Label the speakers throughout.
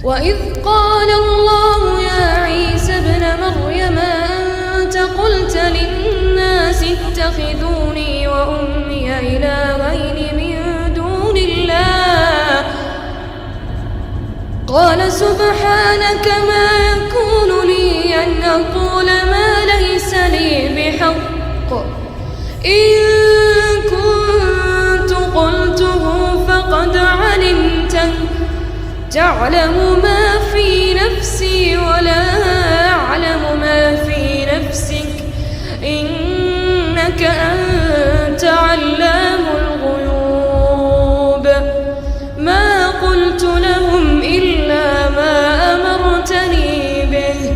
Speaker 1: وإذ قال الله يا عيسى ابن مريم أنت قلت للناس اتخذوني وأمي إلهين من دون الله قال سبحانك ما يكون لي أن أقول ما ليس لي بحق إن كنت قلته فقد علمته تعلم ما في نفسي ولا أعلم ما في نفسك إنك أنت علام الغيوب ما قلت لهم إلا ما أمرتني به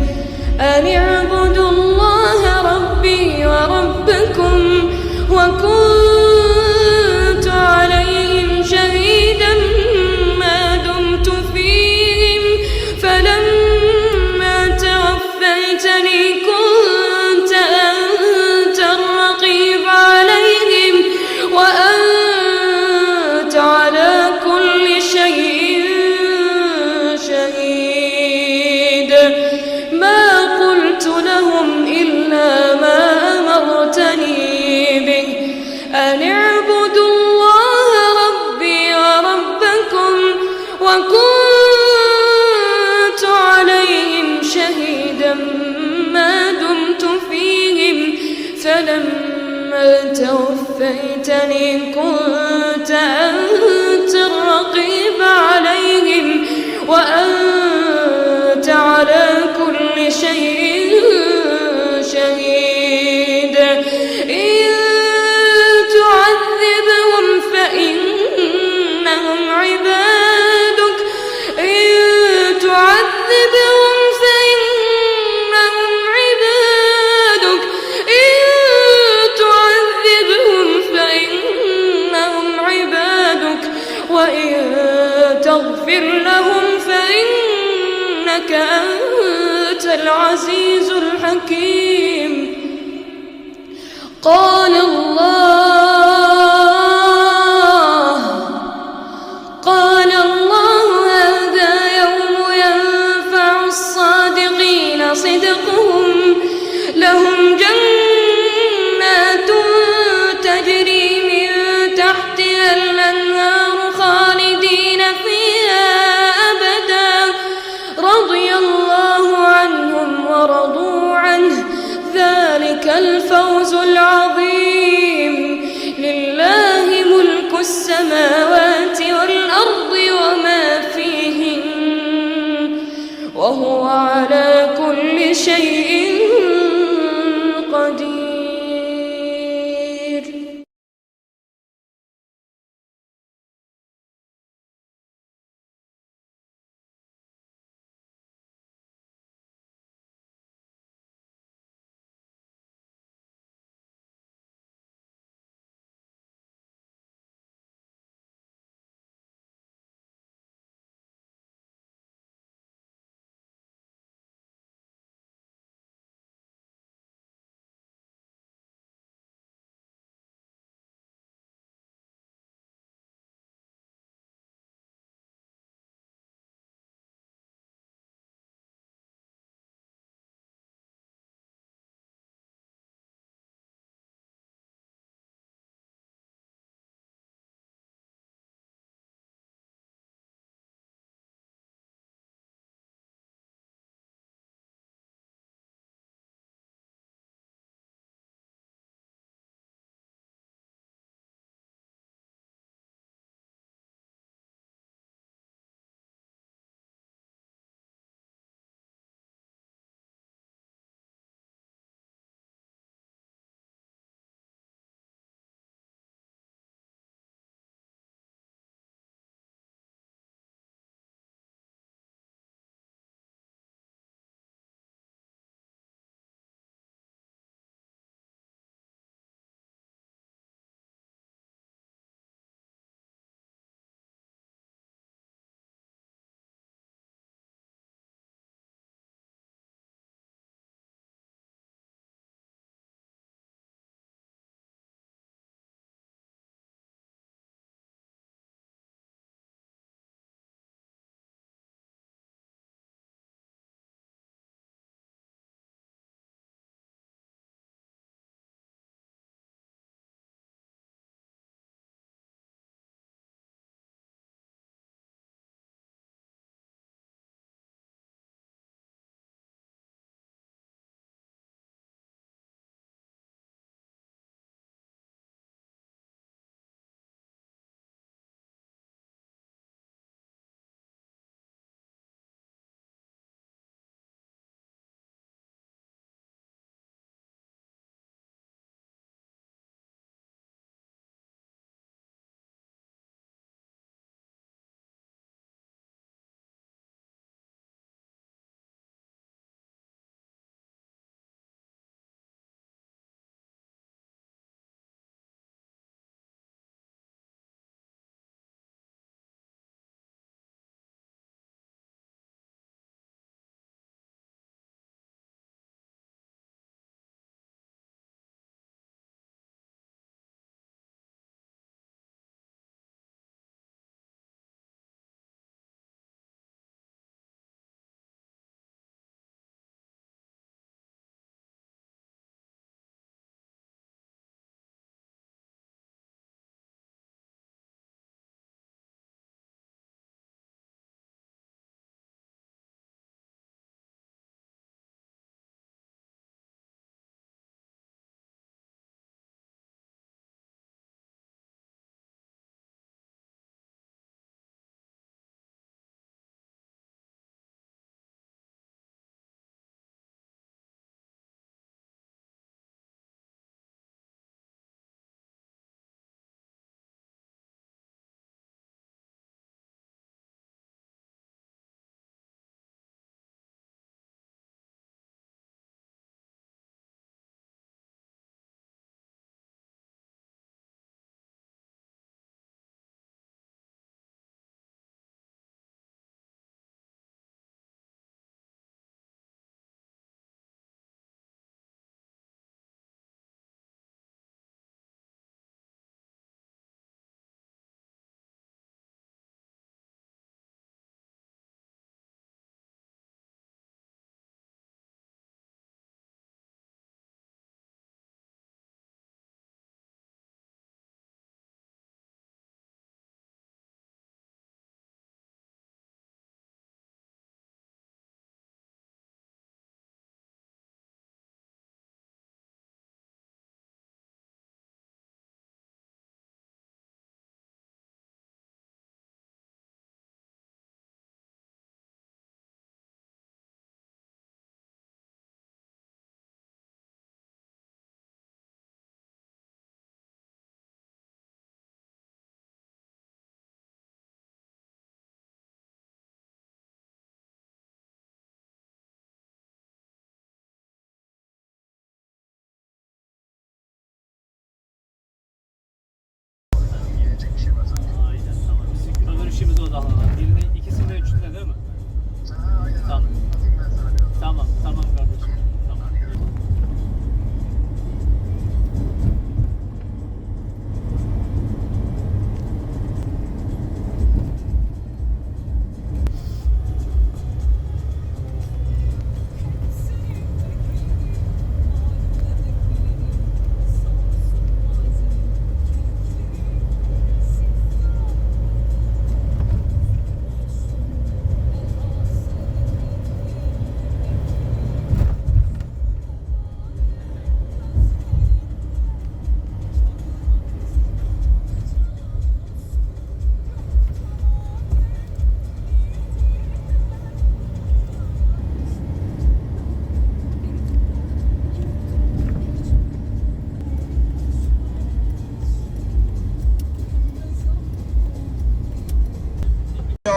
Speaker 1: أن اعبدوا الله ربي وربكم وكنت عليهم شهيدا ما دمت فيهم فلما توفيتني كنت أنت الرقيب عليهم وأنت على كل شيء شهيد ما قلت لهم إلا ما أمرتني به أن اعبدوا الله ربي وربكم وكنت عليهم شهيدا ما دمت فيهم فلما توفيتني كنت أنت الرقيب عليهم وأنت على كل شيء شهيد إن تعذبهم فإنهم عبادك إن تعذبهم فإنهم عبادك إن تعذبهم فإنهم عبادك وإن تغفر لهم فإنك أنت العزيز الحكيم قال الله هذا يوم ينفع الصادقين صدقهم لهم جنات تجري من تحتها الأنهار خالدين فيها أبدا رضي الله عنهم ورضوا عنه ذلك الفوز العظيم لله ملك السماوات والأرض وما فيهن وهو على كل شيء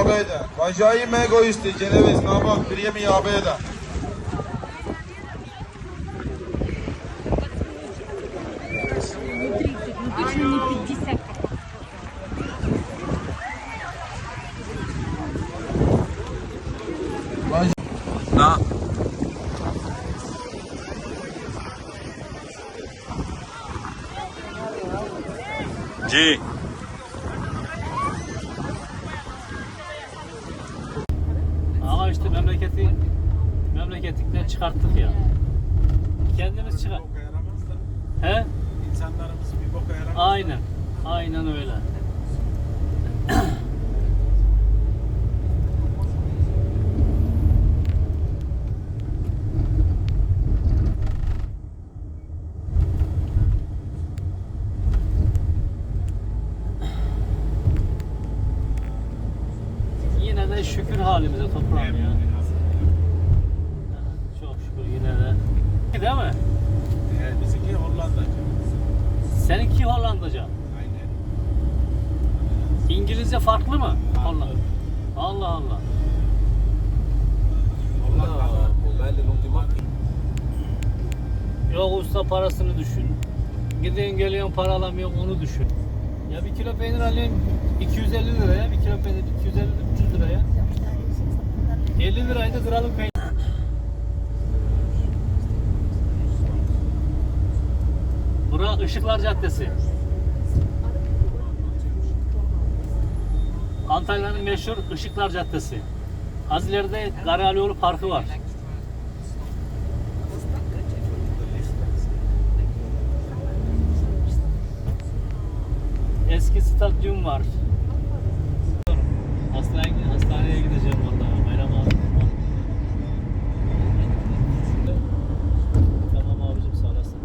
Speaker 2: Abeda. Vajai me egoisti, ceneviz, nabak, priyemi Abeda.
Speaker 3: Na. G.
Speaker 4: Ama işte memleketlikten çıkarttık ya. Kendimiz çıkar.
Speaker 5: Boka yaramaz da
Speaker 4: He?
Speaker 5: insanlarımız bir boka yaramaz.
Speaker 4: Aynen. Aynen öyle. Yine de şükür halimize toprağım ya. Çok şükür yine de. Değil mi?
Speaker 5: Bizimki Hollanda'cı.
Speaker 4: Seninki Hollandaca.
Speaker 5: Aynen.
Speaker 4: İngilizce farklı mı? Hollanda. Allah Allah.
Speaker 5: Hollanda.
Speaker 4: Yok usta parasını düşün. Gidiyorsun geliyorsun para alamıyorsun onu düşün. Ya bir kilo peynir alıyorsun 250 liraya, bir kilo peynir 250 300 liraya. 50 lirayı da kralı peynir. Bura Işıklar Caddesi. Antalya'nın meşhur Işıklar Caddesi. Az ileride Garayalioğlu Parkı var. Eski stadyum var. Hastaneye gideceğim vallahi. Bayram abi. Tamam abicim sağ olasın.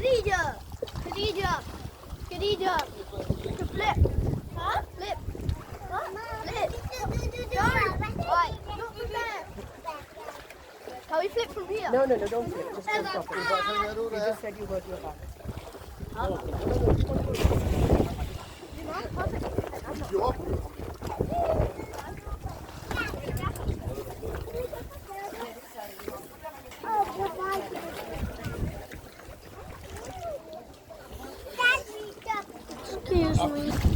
Speaker 6: Giddy jump. Giddy jump. Giddy jump. To flip. Huh? Flip. What? Flip. Go. Right. Not the back. Can we flip from here?
Speaker 7: No, don't flip. Just jump off. You just said you hurt your back.
Speaker 6: Excuse me.